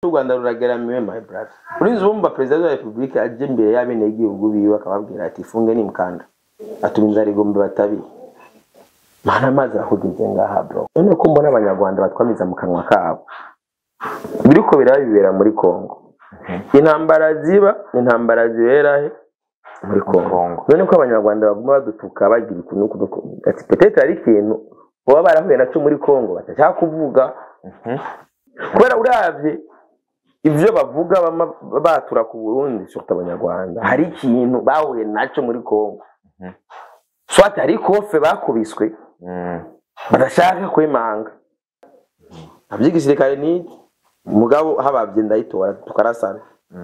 u Rwanda rurageramiwe my brother. Urinzi bumva president wa Republika aje imbere y'abene igihugu biwe akababwira ati funge ni mkanda atuminza rigombe batabi mana maze ahugeze ngaha bro. None ko mbona abanyarwanda batwamiza mu kanwa kabo biriko birabibera muri Kongo. Intambara ziba intambara zibera he muri Kongo. None ko abanyarwanda baguma badutuka bagira ikintu ati peut-être ari ikintu baba barahuye naco muri Kongo batashaka kuvuga. Kubera uravye ivyo bavuga batura ku Burundi surta abanyarwanda hari ikintu bahuye naco muri Kongo. Swati ari kofe bakubiswe badashaka kwimanga abyigisirikare ni mugabo habavye ndayitora tukarasana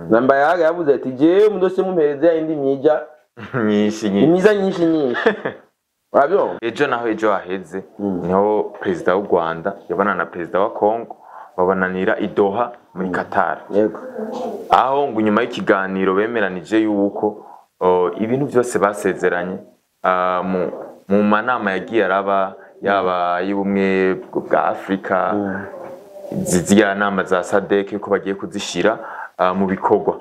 namba yaga yavuze ati je mundose mumpereze indi myija nyinshi urabyo ejo naho ejo aheze niho president w'u Rwanda yabana na president wa Kongo babananira idoha muri Qatar. Yego aho ngo nyuma y'ikiganiro bemeranije yuko ibintu byose basezeranye mu manama yagiye araba yaba y'ubumwe bwa Afrika ziziya nama za SADC ko bagiye kuzishira mu bikorwa.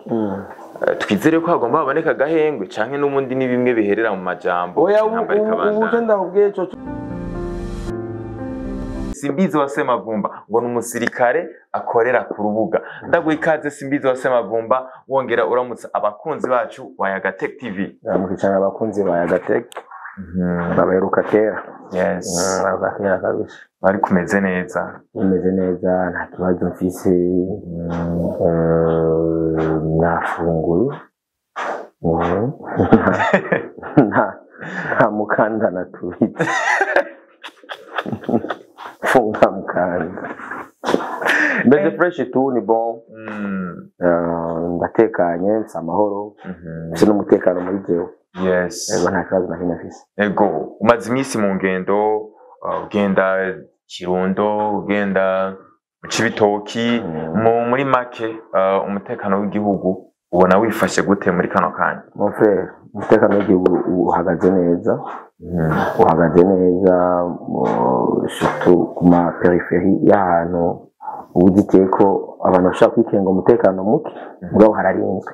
Twizere ko hagomba haboneka gahengwe canke n'umundi ni bimwe biherera mu majambo ugenda ubwiye cyo Simbizi wa Semavumba ngo n'umusirikare akorera ku rubuga. Ndaguye ikaze Simbizi wa Semavumba wongera uramutsa abakunzi bacu wa Yaga Tech TV. Namukicana abakunzi ba Yaga Tech. Baberuka kera. Yes. Bakira kabisa. Bari kumeze neza. Umeze neza nta kibazo mfise. Nafunguye. Nta mukanda natubitse. Funga mukanda. Mbese fresh tu ni bon. Ndatekanye mfise amahoro. Mfise n'umutekano muri jewe. Yes. Ego nta kibazo nahina mfise. Ego umaze imisi mu ngendo ugenda Kirundo ugenda mu Cibitoki muri make umutekano w'igihugu ubona wifashe gute muri kano kanya? Mon frère umutekano w'igihugu uhagaze neza. Uhagaze neza surtout ku ma peripherie y'ahantu ubuziteye ko abantu bashaka kwikenga umutekano muke ubwo hararinzwe.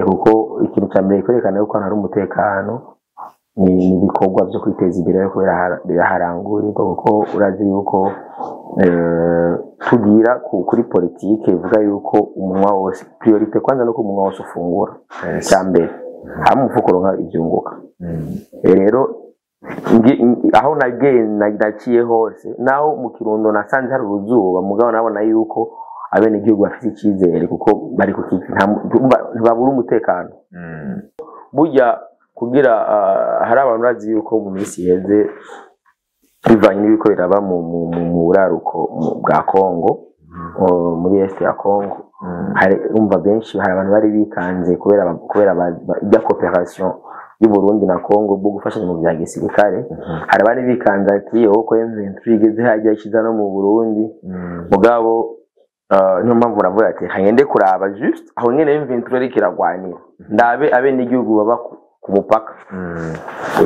Kuko ikintu cya mbere kwerekana yuko hari umutekano ni ibikorwa byo kwiteza imbere kubera biraharangurirwa kuko urazi yuko tugira kuri politike ivuga yuko umunwa wose priorite kwanza no ko umunwa wose ufungura cya mbere hamwe ufuko ronka ibyunguka. Rero aho nagiye hose naho mu Kirundo nasanze hari uruzuba mugabo nabona yuko abene igihugu bafite ikizere kuko bari ntibabura umutekano. Burya kugira hari abantu bazi yuko mu minsi yeze bivanye n'ibiko biraba mu buraruko bwa Kongo muri est ya Kongo hari umva benshi hari abantu bari bikanze kubera ya coopération y'u Burundi na Kongo bwo gufashanya mu bya gisirikare. Hari bari bikanze ati uko M23 igeze hajya kiza no mu Burundi mugabo niyo mpamvu uravuga ati hagende kuraba just aho nyene M23 ari kiragwanira ndabe abene igihugu baba ku mupaka.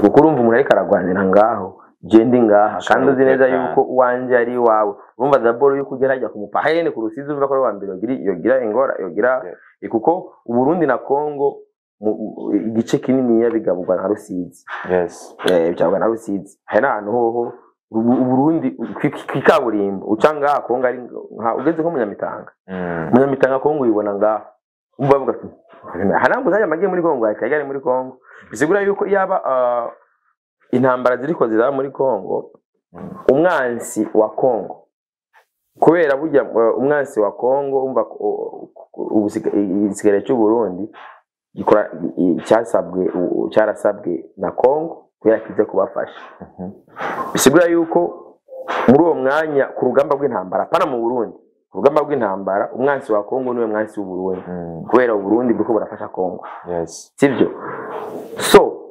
Kuko urumva umuntu ari karagwanira ngaho jendi ngaha kandi uzi neza yuko uwanje ari wawe urumva daboro yuko ugera hajya ku mupaka yene ku Rusizi uvuga ko ari wa mbere yogira ingora yogira kuko u Burundi na Kongo igice kinini yabigabugwa na Rusizi. Yes. Byabwa na Rusizi hari ahantu hoho u Burundi kwikaburimbo ucanga Kongo ari ugeze nko Munyamitanga. Munyamitanga Kongo uyibona ngaho umva bavuga ati harambu zaje amagiye muri Kongo akagari muri Kongo bisigura yuko yaba intambara ziriko ziraba muri Kongo umwansi wa Kongo kubera burya umwansi wa Kongo umva ubusigare cy'u Burundi gikora cyarasabwe na Kongo kubera kize kubafasha. Bisigura yuko muri uwo mwanya ku rugamba rw'intambara pana mu Burundi urugamba rw'intambara umwansi wa Kongo niwe mwansi w'u Burundi kubera u Burundi bwo burafasha Kongo. Yes. Sivyo so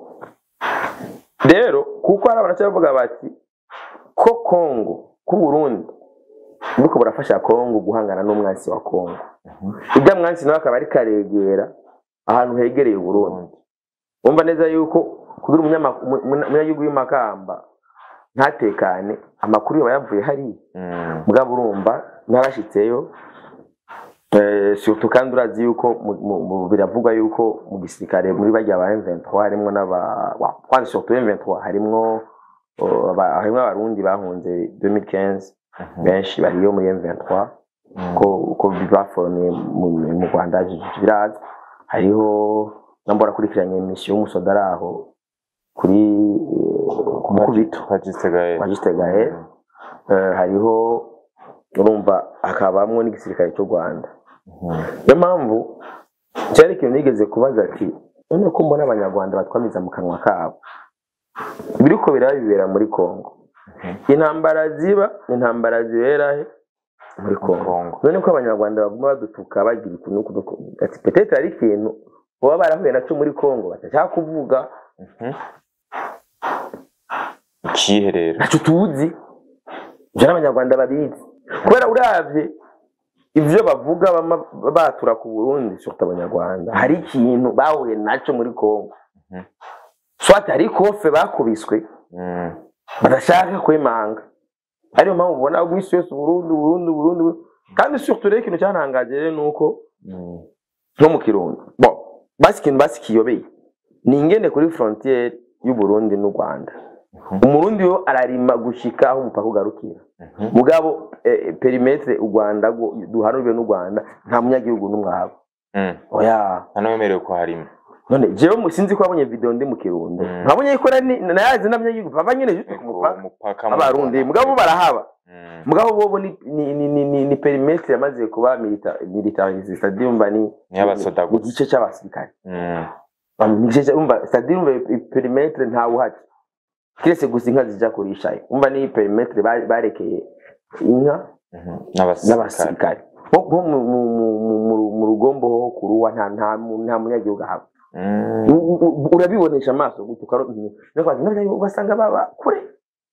rero kuko ari abantu bavuga bati ko Kongo ku Burundi bwo burafasha Kongo guhangana n'umwansi wa Kongo. Ujya mwansi nawe akaba ari karegera ahantu hegereye u Burundi. Umva neza yuko kugira umunyagihugu w'Imakamba ntatekane amakuru yavuye hari mugabo urumva narashitseyo surtout kandi urazi yuko biravuga yuko mu gisirikare muri bajya ba M23 harimo kandi surtout M23 harimo abarundi bahunze 2015 benshi bariyo muri M23 ko bibaforme mu Rwanda biraza hariho nambora kurikiranye mission y'umusodaraho kuri kumukubito Magistegay hariho urumva akabamwe n'igisirikare cyo Rwanda niyo mpamvu cyari kintu nigeze kubaza ati none ko mbona abanyarwanda batwamiza mu kanwa kabo biriko birabibera muri Kongo intambara zibera he muri Kongo none ko abanyarwanda baguma badutuka bagira ikintu ati peut-être ari ikintu baba barahuye naco muri Kongo batashaka kuvuga kiherero naco tuzi je n'abanyarwanda babizi kubera uravye ivyo bavuga batura ku Burundi surtout abanyarwanda hari ikintu bahuye naco muri Kongo swati ari kofe bakubiswe badashaka kwemanga ariyo mpamvu ubona gwisi yose Burundi kandi surtout rero ikintu cyantangaje rero nuko nko mu Kirundo basikiyobeye ni ingene kuri frontière y'u Burundi n'u Rwanda umurundi yo ararima gushika aho umupaka ugarukira mugabo perimetre u Rwanda duharuriwe n'u Rwanda nta munyagihugu n'umwabo oya nanomerewe ko harimo none jewe sinzi ko abonye video ndi mu Kirundo nkabonye ko nayazi n'abanyagihugu baba nyene juste ku mupaka abarundi mugabo barahaba mugabo bobo ni perimetre yamaze kuba militarisé c'est-à-dire umva ni y'abasoda igice cy'abasirikare nigice umva c'est-à-dire perimetre nta uhati kirese gusa inka zija kurisha umva ni perimetre barekeye inka n'abasirikare ho mu rugombo ho kuruwa nta munyagihugu haba urabibonesha amaso gutukaro basanga baba kure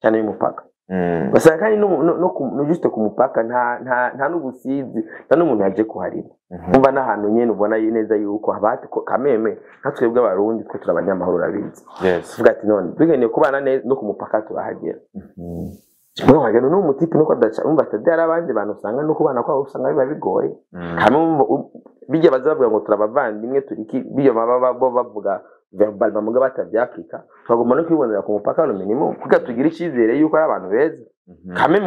cyane y'umupaka basanga kandi no juste ku mupaka nta n'ubusizi nta n'umuntu yaje kuharira umva n'ahantu nyene ubona neza yuko habati kameme natwebwe abarundi twe turabanyamahoro urabizi vuga ati none bigeneye kubana neza no ku mupaka turahagera mwe wagano no mutipe no kwadacha umva tadara abandi bantu usanga no kubana kwa usanga biba bigoye hamwe bijya bazavuga ngo turabavandimwe turiki biyo baba bavuga verbal bamuga batavyakika twagomba no kwibonera ku mupaka no minimum kuko tugira ikizere yuko ari abantu beza kame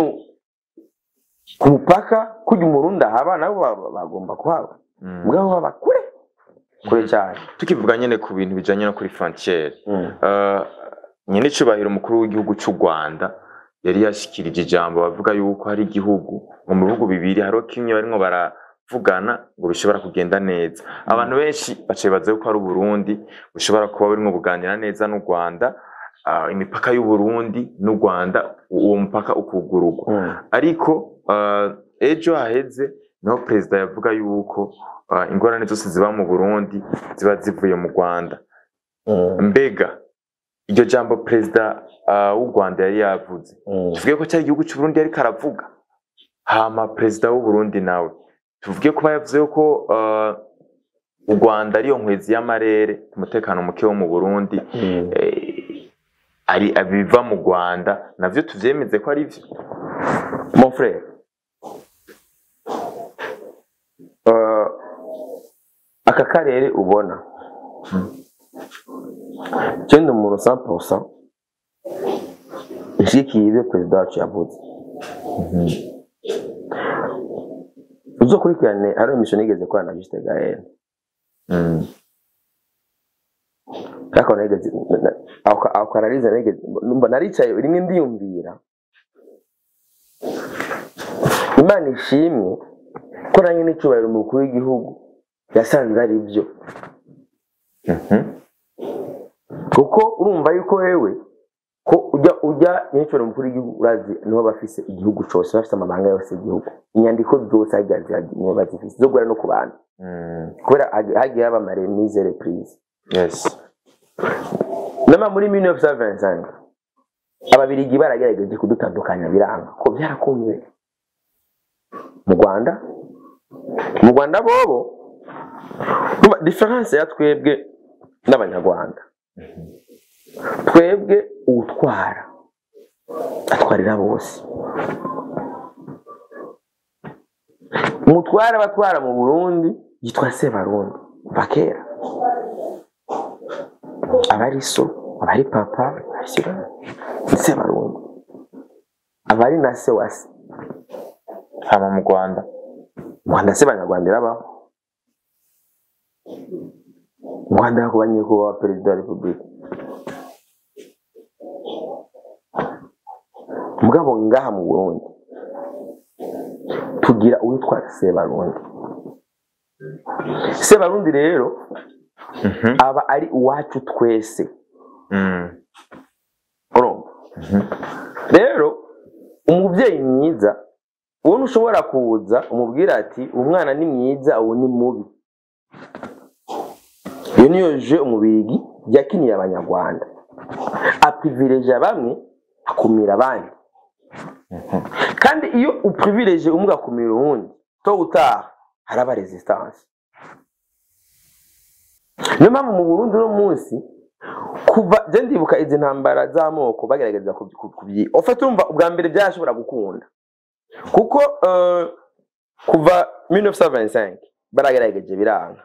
ku mupaka kujya umurundi haba nabo bagomba kuhaba mugabo baba kure cyane tukivuga nyene ku bintu bijanye no kuri frontière nyene cubahiro umukuru w'igihugu cy'u Rwanda yari yashikirije ijambo bavuga yuko hari igihugu mu bihugu bibiri haro kimwe barimo baravugana ngo bishobora kugenda neza abantu benshi baciye baze ko ari Burundi bishobora kuba barimo buganira neza n'u Rwanda imipaka y'u Burundi n'u Rwanda uwo mupaka ukugurugwa ariko ejo haheze no president yavuga yuko ingorane zose ziba mu Burundi ziba zivuye mu Rwanda mbega iryo jambo president w'u Rwanda yari yavuze tuvuge ko cyari igihugu cy'u Burundi yari karavuga hama president w'u Burundi nawe tuvuge ko yavuze ko u Rwanda ariyo nkwezi y'amarere umutekano muke wo mu Burundi ari abiva mu Rwanda navyo tuvyemeze ko ari byo mon frère aka karere ubona cyenda umuntu 100% ishikiye ibyo president wacu yavuze uzo kurikirane ari mission igeze kwa na Magistegay kako negeze akanaliza negeze numva naricaye rimwe ndiyumvira Imana ishimwe ko nanye n'icubahiro umukuru w'igihugu yasanze ari byo kuko urumva yuko wewe ko ujya n'icubahiro umukuru w'igihugu urazi niho bafise igihugu cyose bafise amabanga yose igihugu inyandiko zose niho bazifise zo gura no ku bantu kubera hagiye haba amaremise reprise nama muri 1925 ababirigi baragerageje kudutandukanya biranga ko byarakunze mu Rwanda bobo difference ya twebwe n'abanyarwanda twebwe utwara atwarira bose umutwara batwara mu Burundi yitwa Sebarundi bakera abari so abari papa ashyira Sebarundi abari na se wase hama mu Rwanda se banyarwanda irabaho mu Rwanda yakubanye kuba perezida wa Repubulika mugabo ngaha mu Burundi tugira uwitwa Sebarundi rero aba ari uwacu twese rero umubyeyi mwiza uwo ntushobora kuza umubwira ati umwana ni mwiza uwo ni mubi. Iyo niyo je umubigi yakiniye abanyarwanda aprivilege bamwe akumira abandi kandi iyo uprivilege umwe akumira uwundi to utaha haraba resistance. Niyo mpamvu mu Burundi no munsi kuva je ndibuka izi ntambara z'amoko bagerageza kubyi ofete urumva ubwa mbere byashobora gukunda kuko kuva 1925 baragerageje biranga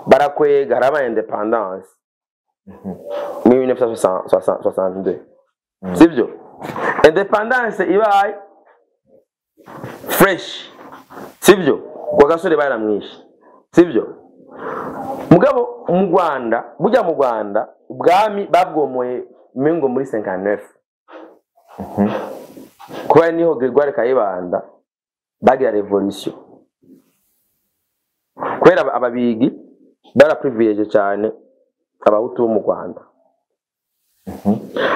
barakwega haraba independence 1962 sibyo independence ibaye fresh sibyo kwa gasore baramwishe sibyo mugabo mu Rwanda burya mu Rwanda ubwami babwomoye mengo muri 59 kwa niho Gregoire Kayibanda bagira revolution kwera ababigi bara privilege cyane abahutu bo mu Rwanda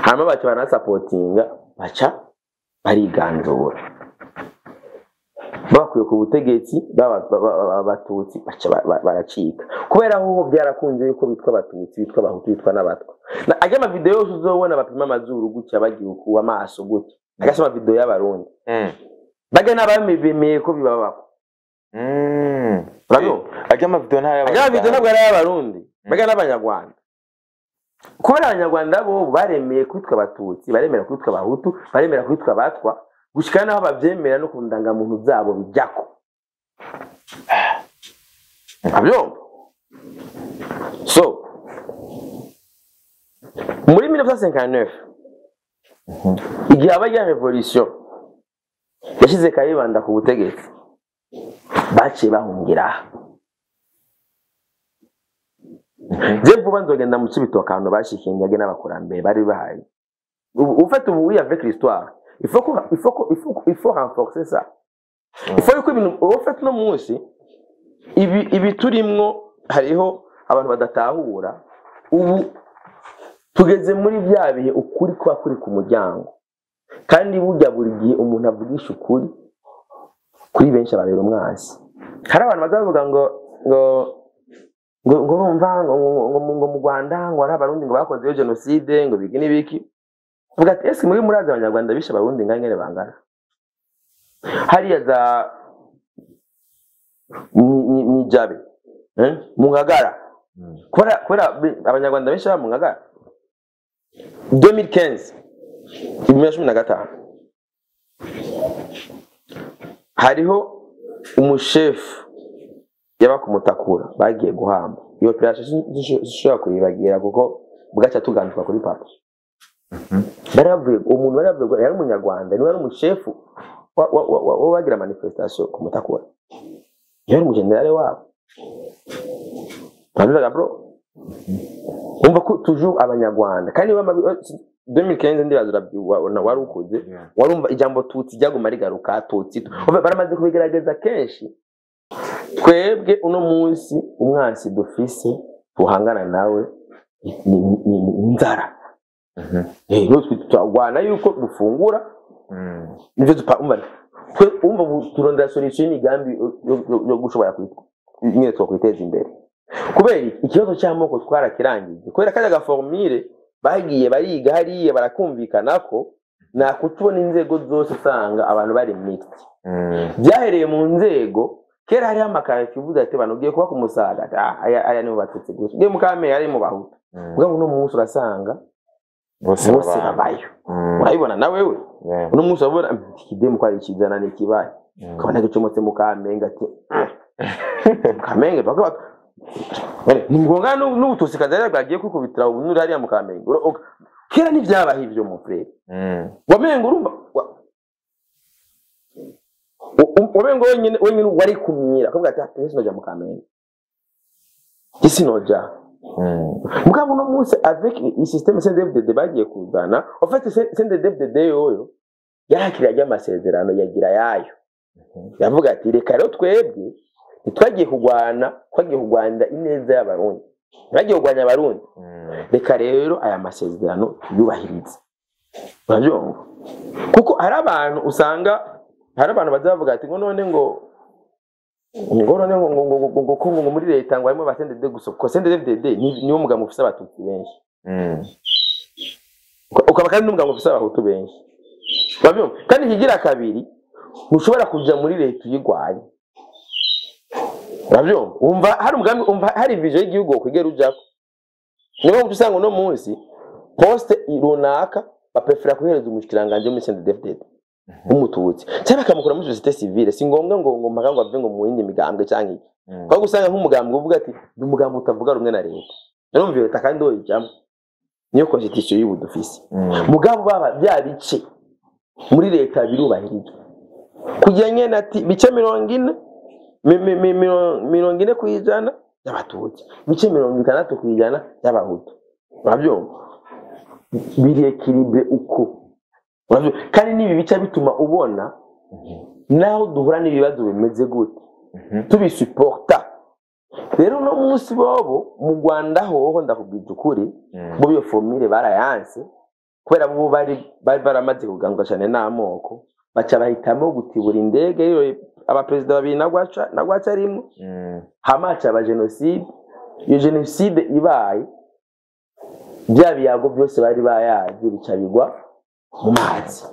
hama bacha bana supportinga bacha bariganzura bakuye ku butegetsi abatutsi bacha baracika kubera aho byarakunze yuko bitwa abatutsi bitwa abahutu bitwa n'abatwa ajya ama video yose uzobona bapima amazuru gutya bagiye ku amaso gutya agasoma video y'abarundi baga nabamibemeye ko bibabako Rano ajya ama video ntabwo ari y'abarundi baga n'abanyarwanda kubera abanyarwanda bo baremeye kwitwa abatutsi baremera kwitwa abahutu baremera kwitwa abatwa gushikana naho bavyemera no kundanga muntu zabo bijako abyo so muri 1959 igihe abaye revolution yashize Kayibanda ku butegetsi baciye bahungira je vuba nzogenda mu Cibitoke ahantu bashikinyage n'abakurambere bari bahaye ufite ubu avec l'histoire il faut renforcer ça il faut que ibintu ufite no munsi ibi turimwo hariho abantu badatahura ubu tugeze muri bya bihe ukuri kwa kuri ku muryango kandi burya buri gihe umuntu avugisha ukuri kuri benshi ababera umwansi hari abantu bazavuga ngo urumva ngo mu Rwanda ngo ari abarundi ngo bakoze genocide ngo bigi nibiki vuga ati ese muri muraza abanyarwanda bishe abarundi ngangere bangana hariya za ni jabe mu Ngagara kubera abanyarwanda benshi ba mu Ngagara 2015 2015 hariho umushefu yaba kumutakura bagiye guhamba iyo operation zishobora kuyibagira kuko bwaca tuganduka kuri papa baravuye umuntu baravuye yari umunyarwanda ni wari umushefu wagira manifestation kumutakura yari umugenerale wabo baravuga bro umva ko toujours abanyarwanda kandi 2015 ndibazura wari ukuze warumva ijambo tutsi ryaguma rigaruka tutsi baramaze kubigerageza kenshi twebwe uno munsi umwansi dufise tuhangana nawe ni nzara nutwe tutagwana yuko dufungura nivyo tupamva umva turondera solution igambi yo gushobora nyine twakwiteza imbere kubera ikibazo cy'amoko twarakirangije kubera kaja formule bagiye bariga hariye barakumvikana ko nakutubona inzego zose usanga abantu bari mixed byahereye mu nzego kera hari amakara kivuga ati banogiye kuba ku Musaga aya nibo batutse gusa ngiye mukame yari mu bahutu ubwo uno munsi urasanga bose babayo urayibona na wewe uno munsi abona ikidemu kwa ikizana n'ikibaye ukabona gicomotse mu Kamenge ati Kamenge baka ni ngombwa n'ubutusi kazara bwagiye kwikubitira ubunuri hariya mu Kamenge kera nivyabaho ivyo mu frere wamengo urumva wamengo wenyine wari kumira akavuga ati apesi noja mu Kamenge isi noja mugabo no munsi avec le système CNDD bagiye kuzana en fait CNDD yoyo yakira y'amasezerano yagira yayo yavuga ati reka rero twebwe twagiye kugwanda ineza y'abarundi bagiye kugwanya abarundi reka rero aya masezerano yubahiriza bavyongo kuko hari abantu usanga hari abantu bazavuga ati ngo none ngo muri leta ngo harimo basendede gusa ko CNDD niwo mugabo ufise abatutsi benshi ukaba kandi n'umugabo ufise abahutu benshi bavyongo kandi kigira kabiri ushobora kuja muri leta uyigwaye bavyongo umva hari umugambi umva hari vision y'igihugu kwigera ujako niba usanga no munsi poste runaka bapefera kuhereza umushikiranganje mu CNDD umututsi cyane akamukura muri societe civile si ngombwa ngo mpaga ngo ave ngo mu yindi migambwe canke kwa gusanga nk'umugambwe uvuga ati ndi umugambwe utavuga rumwe na leta narumva leta kandi oyijamo niyo constitution y'ubudufisi mugabo baba bya bice muri leta birubahirijwe kugira nyene ati bice 40 40 kwijana y'abatutsi bice 60 kwijana y'abahutu bavyumva biri equilibre uko kandi nibi bica bituma ubona naho duhura n'ibibazo bimeze gute tubisuporta rero no munsi bobo mu Rwanda hoho ndakubwije ukuri bo biyo formule barayanse kubera bo bari baramaze kuganga cyane n'amoko baca bahitamo gutibura indege rero abapresident babiri nagwaca arimo hamaca aba genocide iyo genocide ibaye bya biyago byose bari bayazi bica bigwa mu mazi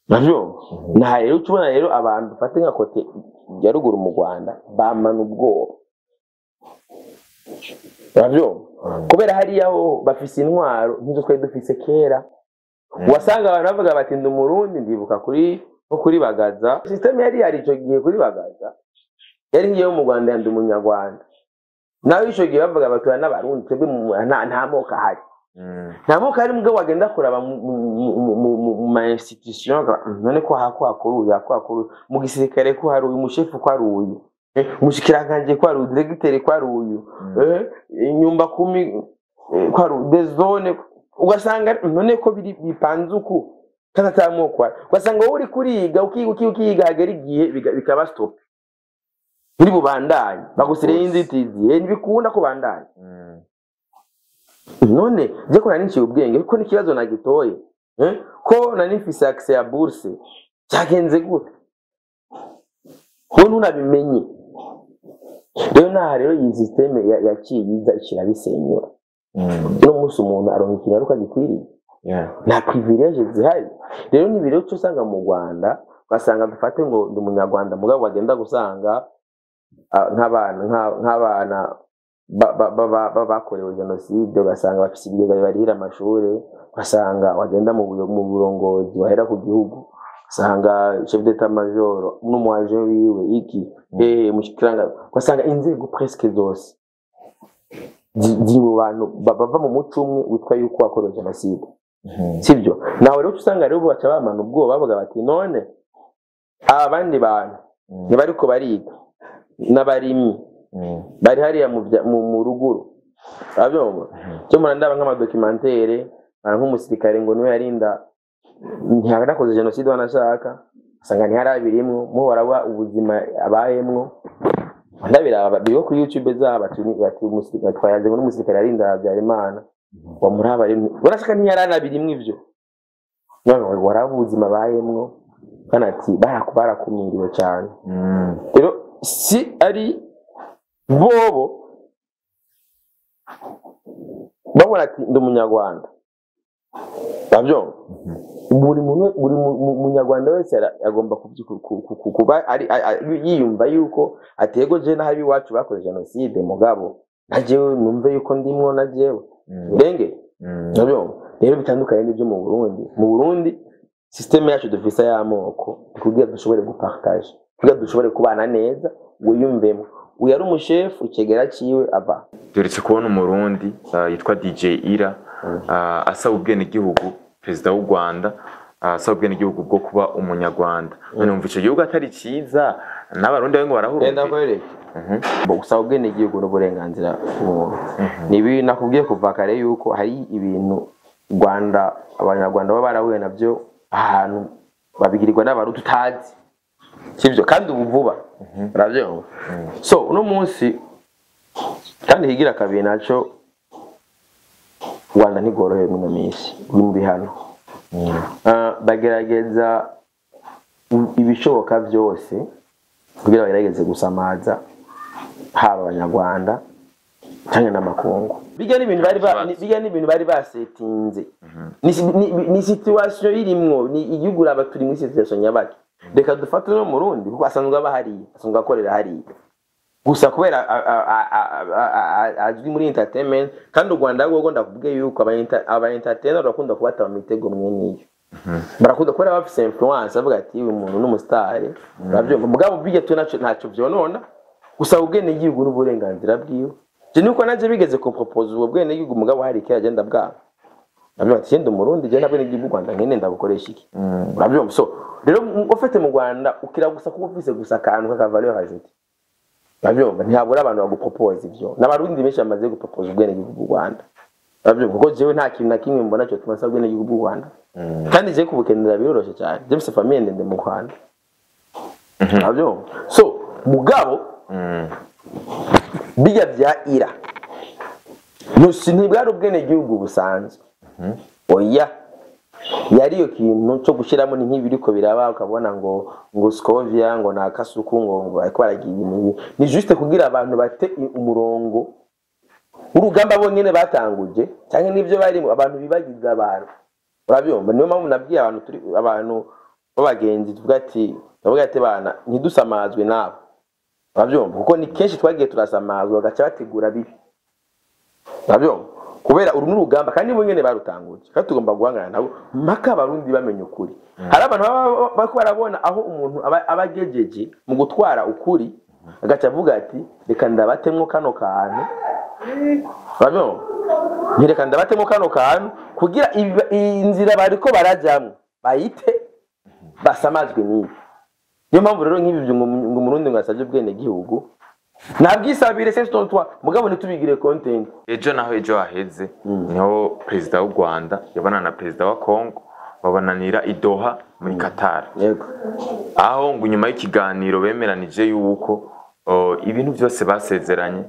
navyo na rero tubona rero abantu dufate nka kote ya ruguru mu Rwanda bamana ubwoba navyo kubera hari yaho bafise intwaro ntizo twari dufise kera wasanga abantu bavuga bati ndi umurundi ndibuka kuri Bagaza system yari ico gihe kuri Bagaza yari ngiye mu Rwanda ndi umunyarwanda nawe ico gihe bavuga batwa n'abarundi twebwe nta moko ahari nta moko ari mbwa wagenda kuraba mu ma institution none ko hakuru mu gisirikare ko hari uyu mushefu ko ari uyu umushikiranganje ko ari uyu directeur ko ari uyu inyumba kumi ko ari de zone ugasanga none ko bipanze uku kana tamoko ugasanga uri kuriga ukiga hagera igihe bikaba stop muri bubandanye bagusireye inzitizi ntibikunda ko bandanye none je ko nani ubwenge ko nikibazo nagitoye ko nani mfise access ya bourse cyagenze gute ko ntunabimenye rero iyi systeme yaciyiza ikirabisenyura no musu umuntu aronka ikigaruka gikwiriye na privilege zihari rero ni biro cyo usanga mu Rwanda basanga dufate ngo ndi umunyarwanda mugabo bagenda gusanga nk'abana bakorewe genocide basanga bafise ibigega barira amashuri basanga wagenda mu burongozi bahera ku gihugu basanga chef d'état major n'umwaje wiwe iki mushikiranga basanga inzego presque zose mu bantu bava mu muco umwe witwa yuko wakorewe genocide sibyo nawe rero usanga rero baca bamana ubwo bavuga bati none abandi bantu ni bariko bariga n'abarimi bari hariya mu ruguru abyumva cyo murandaba nk'ama documentaire nk'umusirikare ngo niwe yarinda ntiyarakoze genocide wanashaka asanga ntihari abirimwo mu baraba ubuzima abayemwo ndabiraba bigo kuri YouTube zaba bati umusirikare twayaze ngo n'umusirikare yarinda Habyarimana wa muraba rimwe urashaka ntiyarana birimwe ivyo none waraba ubuzima abayemwo kanati barakumiriwe cyane rero si ari bobo babona ati ndi umunyarwanda babyo buri munyarwanda wese agomba kuba ari yiyumva yuko atego je nahabi wacu bakoze genocide mugabo najewe numve yuko ndimwo najewe urenge babyo rero bitandukanye n'ibyo mu Burundi systeme yacu dufise y'amoko kugira dushobore gupartage kugira dushobore kubana neza wiyumvemo uyari umushefu ikegera ciwe aba duretse kubona umurundi yitwa DJ Ira asaba ubwene gihugu president w'u Rwanda asaba ubwene gihugu bwo kuba umunyarwanda none umva ico gihugu atari ciza n'abarundi ngo barahurumva enda kwereke bo gusaba ubwene gihugu n'uburenganzira bw'umuntu nibi nakubwiye kuva kare yuko hari ibintu Rwanda abanyarwanda baba barahuye navyo ahantu babigirirwa n'abarundi tutazi sivyo kandi ubu vuba ravyo so uno munsi kandi higira kabiri naco Rwanda ntigoroheye mu minsi n'imbi hano bagerageza ibishoboka byose kugira bagerageze gusamaza haba abanyarwanda cyane n'amakungu bijya n'ibintu bari basetinze ni situation irimwo ni igihugu raba turi muri situation nyabaki reka dufate no mu Burundi kuko asanzwe abahari asanzwe akorera hari gusa kubera azwi muri entertainment kandi u Rwanda rwo ndakubwiye yuko aba entertainer bakunda kubata mu mitego mweniyo barakunda kubera bafise influence avuga ati uyu muntu n'umustar bravyo mugabo bijye ntacyo vyonona gusa ubwene gihugu n'uburenganzira bwiwe je nuko naje bigeze ko propose ubwo bwene gihugu mugabo hari ke agenda bwa nabyo ati yenda umurundi je nabwene gihugu Rwanda nkene ndabukoresha iki bravyo so rero ufite mu Rwanda ukira gusa kuko ufise gusa kantu ka valeur ajoute bravyo ntihabura abantu bagupropose ivyo n'abarundi benshi bamaze gupropose ubwene gihugu Rwanda bravyo kuko jewe nta kintu na kimwe mbona cyo tumasaba ubwene gihugu Rwanda kandi je kubukenera biroroshe cyane je mfise famille ndende mu Rwanda bravyo so mugabo bijya bya Ira nusi ntibwari ubwene gihugu busanzwe oya yari yo kintu cyo gushiramo ni nk'ibiriko biraba ukabona ngo Scovia ngo na Kasuku ngo ariko baragiye ibintu ni juste kugira abantu bate umurongo urugamba bo nyene batanguje cyane nivyo bari abantu bibagiza abantu urabyumva niyo mpamvu nabwiye abantu turi abantu babagenzi tuvuga ati bana ntidusamazwe nabo urabyumva kuko ni kenshi twagiye turasamazwa gacha bategura bibi urabyumva kubera uru n'urugamba kandi bo nyene barutanguje kandi tugomba guhangana nabo mpaka abarundi bamenye ukuri hari abantu bako barabona aho umuntu abagejeje mu gutwara ukuri agacha avuga ati reka ndabatemwo kano kantu urabyumva ntireka ndabatemwo kano kantu kugira inzira bariko barajamwe bayite basamazwe nibi niyo mpamvu rero nk'ibi ngo umurundi ngasavye ubwene gihugu nabwisabire c'est toi mugabo nitubigire content ejo haheze niho president w'u Rwanda yabana na president wa Congo babananira idoha muri Qatar yego aho ngo nyuma y'ikiganiro bemeranije yuko ibintu byose basezeranye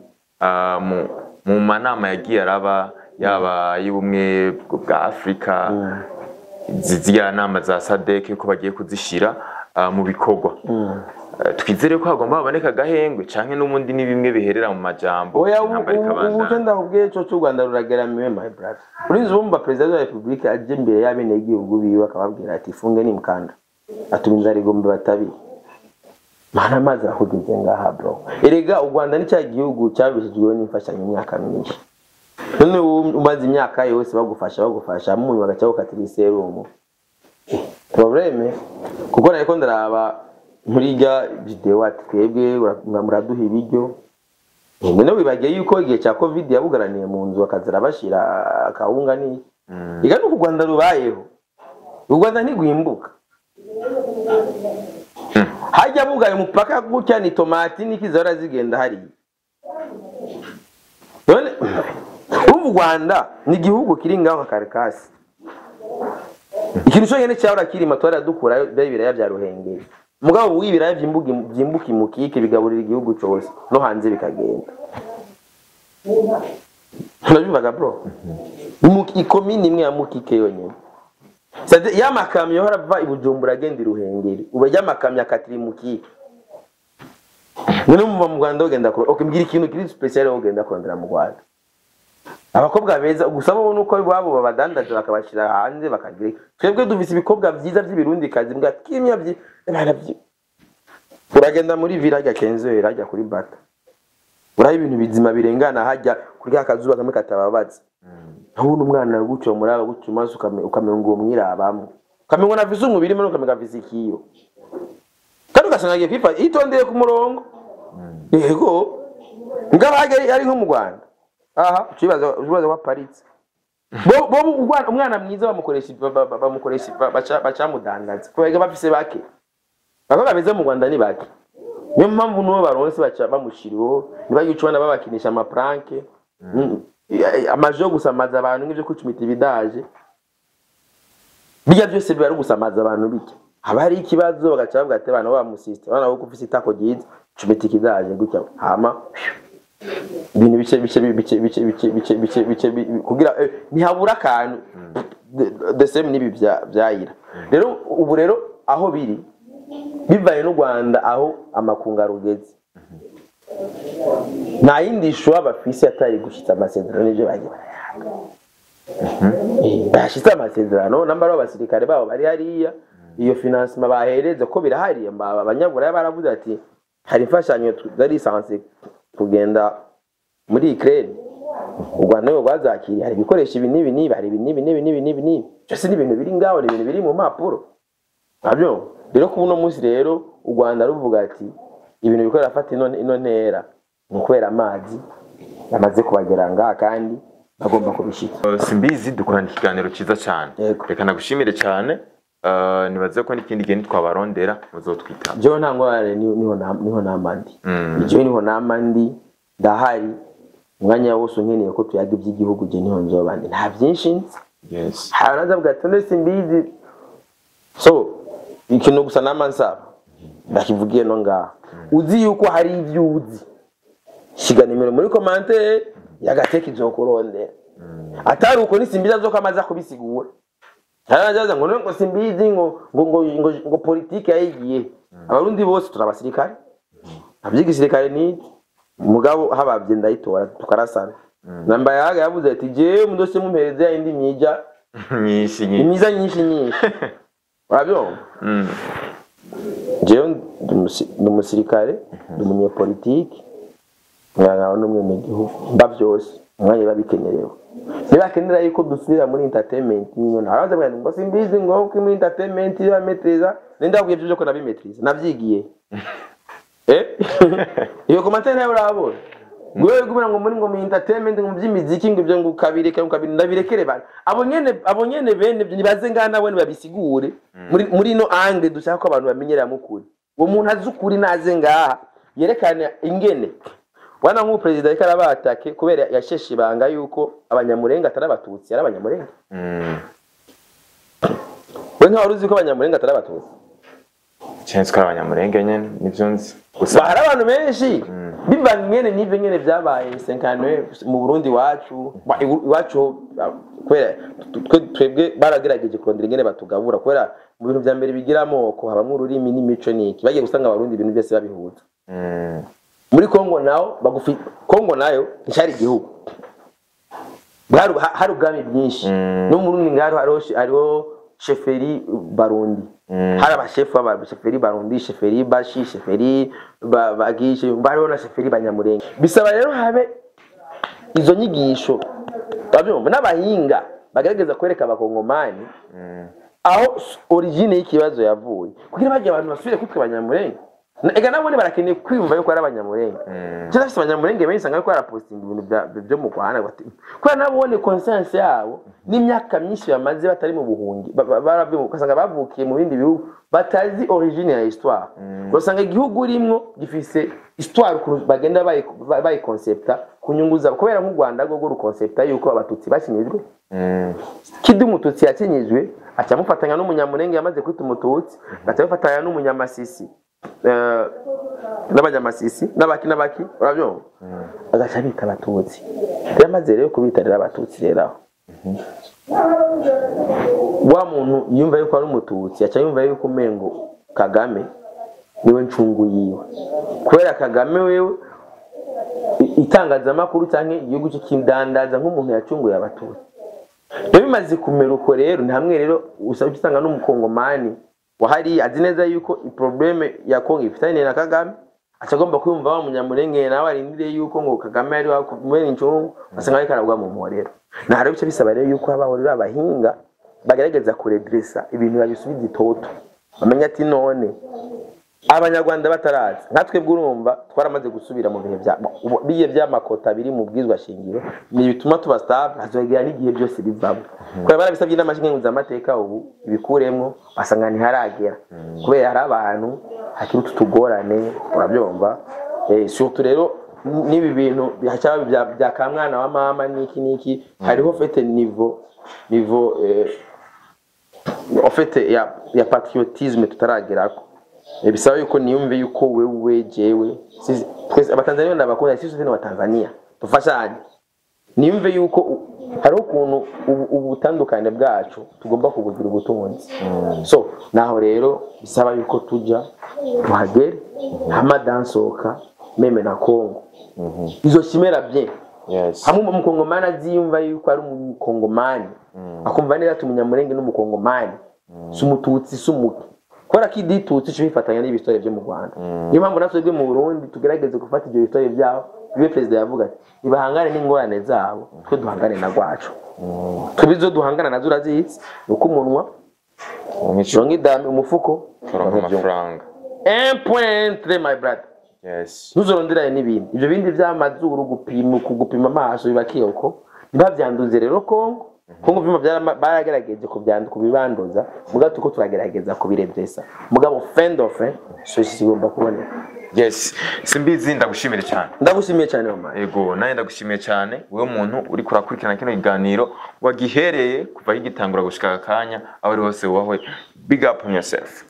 mu manama yagiye araba yaba y'ubumwe bwa Afrika ziziya nama za SADC ko bagiye kuzishira mu bikorwa twizere ko hagomba haboneka gahengwe canke n'umundi ni bimwe biherera mu majambo ubu ndakubwiye cyo cy'u Rwanda rurageramiwe my brother urinzi bumva president wa Republika aje imbere y'abene igihugu biwe akababwira ati funge ni mkanda atubinza rigombe batabi mana maza kugeze ngaha bro erega u Rwanda ni cya gihugu cyabishijwe n'imfashanyo imyaka myinshi none umaze imyaka yose bagufasha mu bagacaho katiri serumu probleme kuko nariko ndaraba muri rya video ati twebwe muraduha ibiryo none wibagiye yuko igihe cya covid yabugaraniye mu nzu akazira bashira akawunga ni iga no ku Rwanda rubayeho u Rwanda ntigwimbuka hajya bugaye umupaka gutya ni tomati n'ikizora zigenda hari none u Rwanda ni igihugu kiri ngaho karikasi ikintu cyo nyene cyahora kiri matwara dukura bibiraya bya ruhengeri mugabo wibiraya byimbuka imukike bigaburira igihugu cyose no hanze bikagenda urabivuga bro ikomini imwe ya mukike yonyene sade yamakamyo harava ibujumbura agenda iruhengeri uba yamakamyo akatiri mukike none mu Rwanda ugenda ko mbwira ikintu kiri special ugenda kurondera mu Rwanda abakobwa beza gusaba ubona uko babo babadandaje bakabashira hanze bakagira twebwe dufise ibikobwa byiza by'ibirundi kazi mbwa kimya baravyi uragenda muri village Kenzo irajya kuri bata urayi ibintu bizima birengana hajya kuri akazuba kamwe katababaza aho umwana gucyo muraba gucyo maso ukamenga uwo mwirabamo kamengo na visu umubiri mero kamenga vizikiyo kandi ugasanga agiye kwifa itondeye ku murongo yego ngabage ari nko mu Rwanda aha ukibaza wa Paris bo umwana mwiza bamukoresha bacamudandaza kubera bafise bake bakaba beze mu Rwanda ni bake niyo mpamvu nuwo baronse baca bamushiriho niba yucubana babakinisha ama prank amajo gusamaza abantu ngivyo kucumita ibidaje bijya byose bari gusamaza abantu bike haba hari ikibazo bagaca bavuga ati bana bamusiste bana bo kufise itako giza cumita ikidaje gutya hama ibintu bice kugira ntihabura akantu the same nibi byayira rero ubu rero aho biri bivaye n'u Rwanda aho amakunga rugeze nta yindi shwa bafise atari gushitsa amasezerano n'ibyo bagiye bashitse amasezerano nambara abasirikare babo bari hariya iyo financement bahereze ko birahariye abanyabura baravuze ati hari imfashanyo zari sanse kugenda muri Ukraine u Rwanda rwo rwazakiriye hari ibikoresho ibi nibi hari ibi nibi cyose ni ibintu biri ngaho ni ibintu biri mu mapuro nabyo rero ku buno munsi rero u Rwanda ruvuga ati ibintu bikorera afata ino ntera mu kwera amazi yamaze kubagera ngaha kandi bagomba kubishika simbizi dukorana ikiganiro ciza cyane reka nagushimire cyane nibaze ko n'ikindi gihe twabarondera muzotwita je ntangware niho namandi je niho namandi ndahari umwanya wose nkeneye ko tuyaga iby'igihugu je niho nzobandi nta byinshi yes haraza bwatonde simbizi so ikintu gusa namansa ndakivugiye no ngaha uzi yuko hari ivyuzi shiga nimero muri commentaire yagateka izokurondera atari uko ni simbiza zo kamaza kubisigura harajaza ngo simbizi ngo politike yayigiye abarundi bose turabasirikare abyigisirikare ni mugabo habavye ndayitora tukarasana namba yaga yavuze ati je mudose mumpereze indi myija nyinshi wabyo je n'umusirikare n'umunyepolitike ngana n'umwe mu gihugu ndavyose umwanya babikenerewe nibakenera yuko dusubira muri entertainment nyine araza bwana ngo simbizi ngo ko muri entertainment ya metriza ndabwiye byo ko nabimetriza navyigiye iyo commentaire nayo urabona gwe gumira ngo muri ngo mu entertainment ngo by'imiziki ngo byo ngo kabireke ndabirekere bana abo nyene bene nibaze ngana bone babisigure muri no angle dushaka ko abantu bamenyera mukuri uwo muntu azukuri naze ngaha yerekana ingene wana nk'u president karabatake kubera yasheshe ibanga yuko abanyamurenga atarabatutsi ari abanyamurenga we nta waruzi ko abanyamurenga atarabatutsi cyane ko abanyamurenge nyene nivyo nzi gusa hari abantu benshi bivanye n'ivyo nyene byabaye 59 mu Burundi wacu kwera twebwe baragerageje kurondera ingene batugabura kwera mu bintu bya mbere bigiramo ko habamwe ururimi n'imico niki bagiye gusanga abarundi ibintu byose babihuza muri Kongo nawo bagufi Kongo nayo ncyari igihugu hari ubwami bwinshi no mu Burundi ngaro hariho sheferi barundi hari abashefu sheferi barundi sheferi bashi sheferi bagishe bariho na sheferi banyamurenge bisaba rero habe izo nyigisho babyumva n'abahinga bagerageza kwereka abakongomani aho origine y'ikibazo yavuye kugira baje abantu basubire kwitwa abanyamurenge ega nabone barakeneye kwiyumva yuko ari abanyamurenge cyane se abanyamurenge benshi sanga ko arapostinga ibintu byo mu Rwanda kwa nabone conscience yabo n'imyaka myinshi bamaze batari mu buhungi basanga bavukiye mu bindi bihugu batazi origine ya histoire usanga igihugu rimwo gifise histoire bagenda bayi concepta kunyunguza kubera nk'u Rwanda go concepta yuko abatutsi bakinyijwe kidumututsi yakinyijwe acamufatanya n'umunyamurenge yamaze kwita umututsi batafatanya n'umunyamasisi n'abanyamasisi n'abaki urabyumva agaca bita abatutsi yamaze rero kubitarira abatutsi rero wa muntu yumva yuko ari umututsi aca yumva yuko umengo Kagame niwe ncungu yiwe kubera Kagame wewe itangazamakuru cyangwa igihugu cy'indandaza nk'umuntu yacunguye abatutsi rero bimaze kumera uko rero ni hamwe rero usanga n'umukongomani wahari azi neza yuko iprobleme ya Kongo ifitanye na Kagame acagomba kwumva wa munyamurenge nawe arindire yuko ngo Kagame ari wakumenya incungu asanga ari karabwa mu mporero na hari bice bisaba rero yuko abahorira abahinga bagerageza kuredressa ibintu babisubiza itoto bamenya ati none abanyarwanda bataraza natwe bw'urumva twaramaze gusubira mu bihe by'amakota biri mu bwizwa shingiro ni bituma tuba stable hazogera n'igihe byose bivamo kubera barabisabye n'amashinga amateka ubu ibikuremwo basanga ntiharagera kubera hari abantu hakiri tutugorane urabyumva surtout rero nibi bintu bya kamwana wa mama niki hariho fete niveau en fait ya patriotisme tutaragerako bisaba yuko niyumve yuko wewe jewe twese abatanzania ndabakunda sisi ni Tanzania tufashanye niyumve yuko hariho ukuntu ubutandukane bwacu tugomba kubugira ubutunzi so naho rero bisaba yuko tujya tuhagere hamadansoka meme na Kongo izo kimera bien hamwe mu Kongomani aziyumva yuko ari mu Kongomani akumva neza tumunyamurenge n'umukongomani sumututsi sumuki kora kiditutsi cifatanya n'ibisore byo mu Rwanda niyo mpamvu natwe mu Burundi tugerageze gufata ibyo bisore byabo bibe president yavuga ati ibahangane n'ingorane zabo twe duhangane na gwacu tubizo duhangana nazo urazizi uko umunwa umicrongi dame umufuko amafaranga 1.3 my brother ntuzoronderaye n'ibindi ibyo bindi by'amazuru gupima amaso bibakiye uko ntibavyanduze rero Kongo vima baragerageje kubibanduza muga tuko turagerageza kubiredressa mugabo fin d'offre so sigomba kuboneka simbizi ndagushimire cyane mama yego naye ndagushimiye cyane wewe muntu uri kurakurikirana kino kiganiro wagihereye kuva higitangura gushika akanya aho ari hose wawe big up on yourself